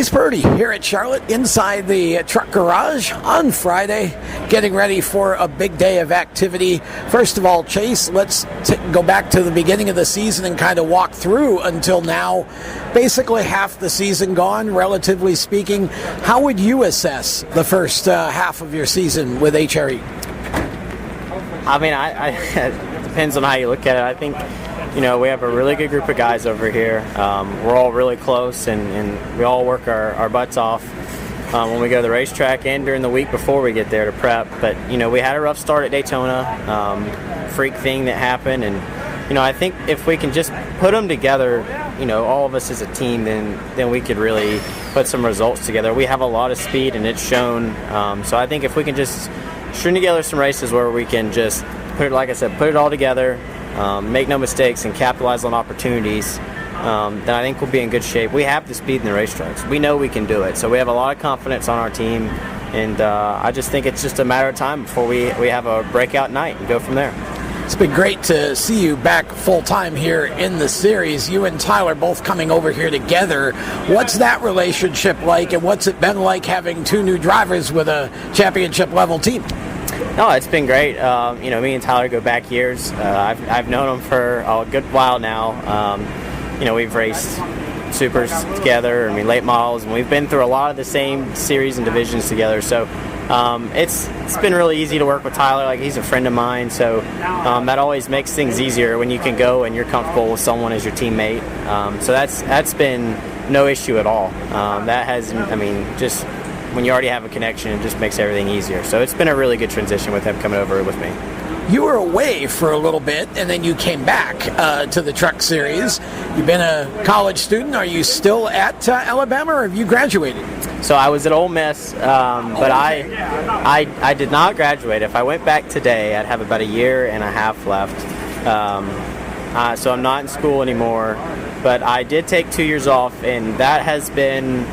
Chase Purdy here at Charlotte inside the truck garage on Friday, getting ready for a big day of activity. First of all, Chase, let's go back to the beginning of the season and kind of walk through until now. Basically half the season gone, relatively speaking. How would you assess the first half of your season with HRE? I mean, it depends on how you look at it. I think, we have a really good group of guys over here. We're all really close, and we all work our butts off when we go to the racetrack and during the week before we get there to prep. But, we had a rough start at Daytona, freak thing that happened. And, I think if we can just put them together, all of us as a team, then we could really put some results together. We have a lot of speed, and it's shown. So I think if we can just string together some races where we can just put it all together, make no mistakes, and capitalize on opportunities, then I think we'll be in good shape. We have the speed in the racetracks. We know we can do it. So we have a lot of confidence on our team, and I just think it's just a matter of time before we have a breakout night and go from there. It's been great to see you back full-time here in the series. You and Tyler both coming over here together. What's that relationship like, and what's it been like having two new drivers with a championship-level team? No, it's been great. Me and Tyler go back years. I've known him for a good while now. We've raced supers together, late models, and we've been through a lot of the same series and divisions together. So it's been really easy to work with Tyler. Like, he's a friend of mine, so that always makes things easier when you can go and you're comfortable with someone as your teammate. So that's been no issue at all. That has, just when you already have a connection, it just makes everything easier. So it's been a really good transition with him coming over with me. You were away for a little bit, and then you came back to the Truck Series. You've been a college student. Are you still at Alabama, or have you graduated? So I was at Ole Miss, but I did not graduate. If I went back today, I'd have about a year and a half left. So I'm not in school anymore, but I did take 2 years off, and that has been,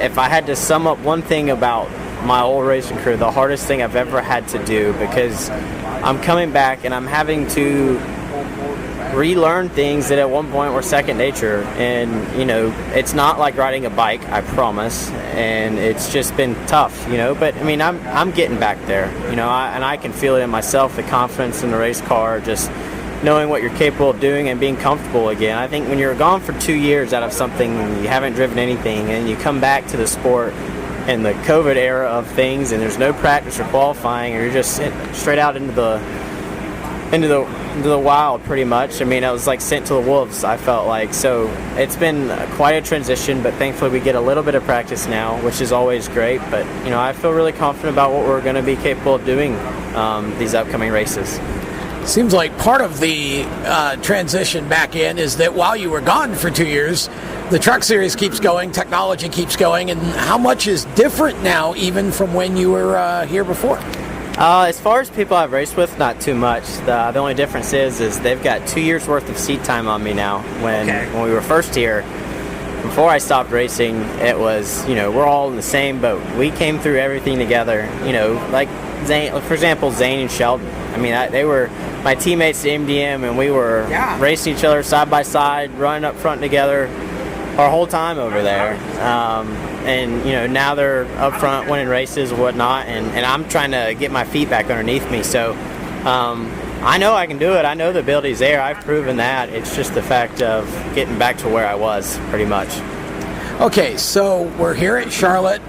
if I had to sum up one thing about my old racing career, the hardest thing I've ever had to do, because I'm coming back and I'm having to relearn things that at one point were second nature. And, it's not like riding a bike, I promise, and it's just been tough, but I'm getting back there, and I can feel it in myself, the confidence in the race car, just knowing what you're capable of doing and being comfortable again. I think when you're gone for 2 years out of something, you haven't driven anything, and you come back to the sport in the COVID era of things, and there's no practice or qualifying, or you're just straight out into the wild, pretty much. I was like sent to the wolves, I felt like. So it's been quite a transition, but thankfully we get a little bit of practice now, which is always great. But I feel really confident about what we're going to be capable of doing these upcoming races. Seems like part of the transition back in is that while you were gone for 2 years, the Truck Series keeps going, technology keeps going, and how much is different now even from when you were here before? As far as people I've raced with, not too much. The only difference is they've got 2 years worth of seat time on me now. When we were first here, before I stopped racing, it was, we're all in the same boat. We came through everything together, like Zane, for example, Zane and Sheldon. They were my teammates at MDM, and we were racing each other side by side, running up front together our whole time over there. And now they're up front winning races and whatnot, and I'm trying to get my feet back underneath me. So I know I can do it. I know the ability's there. I've proven that. It's just the fact of getting back to where I was, pretty much. Okay, so we're here at Charlotte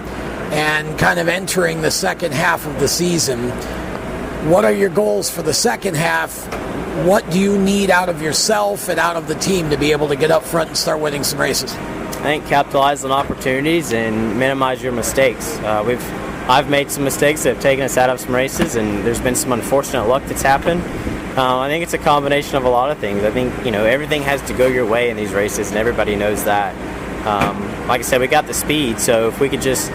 and kind of entering the second half of the season. What are your goals for the second half? What do you need out of yourself and out of the team to be able to get up front and start winning some races? I think capitalize on opportunities and minimize your mistakes. I've made some mistakes that have taken us out of some races, and there's been some unfortunate luck that's happened. I think it's a combination of a lot of things. I think everything has to go your way in these races, and everybody knows that. Like I said, we got the speed, so if we could just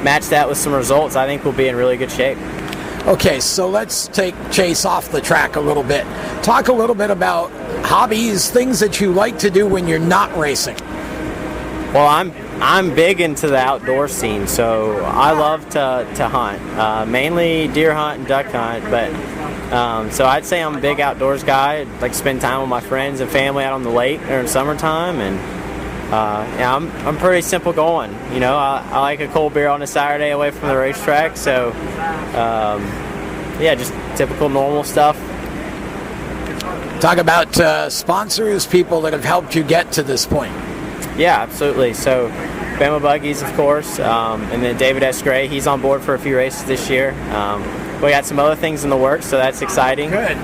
match that with some results, I think we'll be in really good shape. Okay, so let's take Chase off the track a little bit. Talk a little bit about hobbies, things that you like to do when you're not racing. Well, I'm big into the outdoor scene, so I love to hunt, mainly deer hunt and duck hunt. But so I'd say I'm a big outdoors guy. I'd like to spend time with my friends and family out on the lake during summertime, and Yeah, I'm pretty simple going. You know, I like a cold beer on a Saturday away from the racetrack. So, yeah, just typical normal stuff. Talk about sponsors, people that have helped you get to this point. Yeah, absolutely. So, Bama Buggies, of course, and then David S. Gray. He's on board for a few races this year. We got some other things in the works, so that's exciting. Good.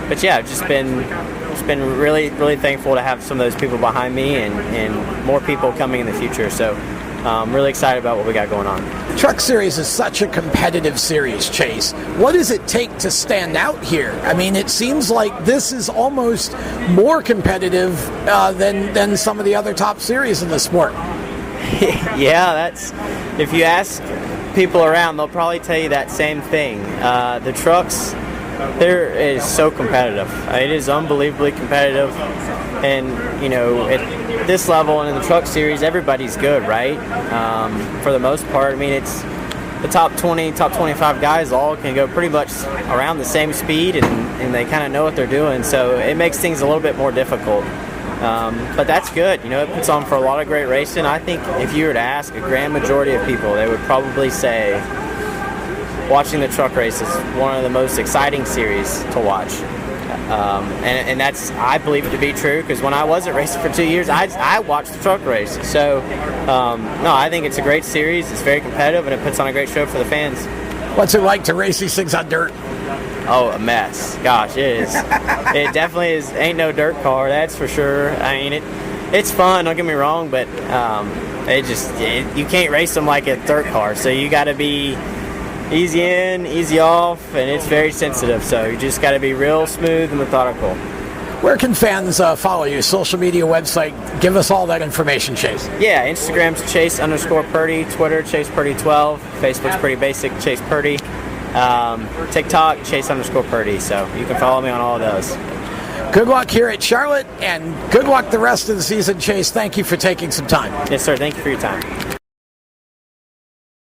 But yeah, just been really, really thankful to have some of those people behind me and more people coming in the future. So I'm really excited about what we got going on. The Truck Series is such a competitive series, Chase. What does it take to stand out here? I mean, it seems like this is almost more competitive than some of the other top series in the sport. Yeah, that's, if you ask people around, they'll probably tell you that same thing. The trucks, there is so competitive. It is unbelievably competitive, and you know, at this level and in the Truck Series, everybody's good, right? For the most part, I mean, it's the top 20, top 25 guys all can go pretty much around the same speed, and they kind of know what they're doing, so it makes things a little bit more difficult. But that's good. You know, it puts on for a lot of great racing. I think if you were to ask a grand majority of people, they would probably say watching the truck race is one of the most exciting series to watch. And that's, I believe it to be true, because when I wasn't racing for 2 years, I watched the truck race. So, no, I think it's a great series. It's very competitive, and it puts on a great show for the fans. What's it like to race these things on dirt? Oh, a mess. Gosh, it is. It definitely is. Ain't no dirt car, that's for sure. I mean, it's fun, don't get me wrong, but you can't race them like a dirt car. So you got to be easy in, easy off, and it's very sensitive. So you just got to be real smooth and methodical. Where can fans follow you? Social media, website? Give us all that information, Chase. Yeah, Instagram's Chase_Purdy, Twitter Chase Purdy 12, Facebook's pretty basic, Chase Purdy. TikTok, Chase_Purdy. So you can follow me on all of those. Good luck here at Charlotte, and good luck the rest of the season, Chase. Thank you for taking some time. Yes, sir. Thank you for your time.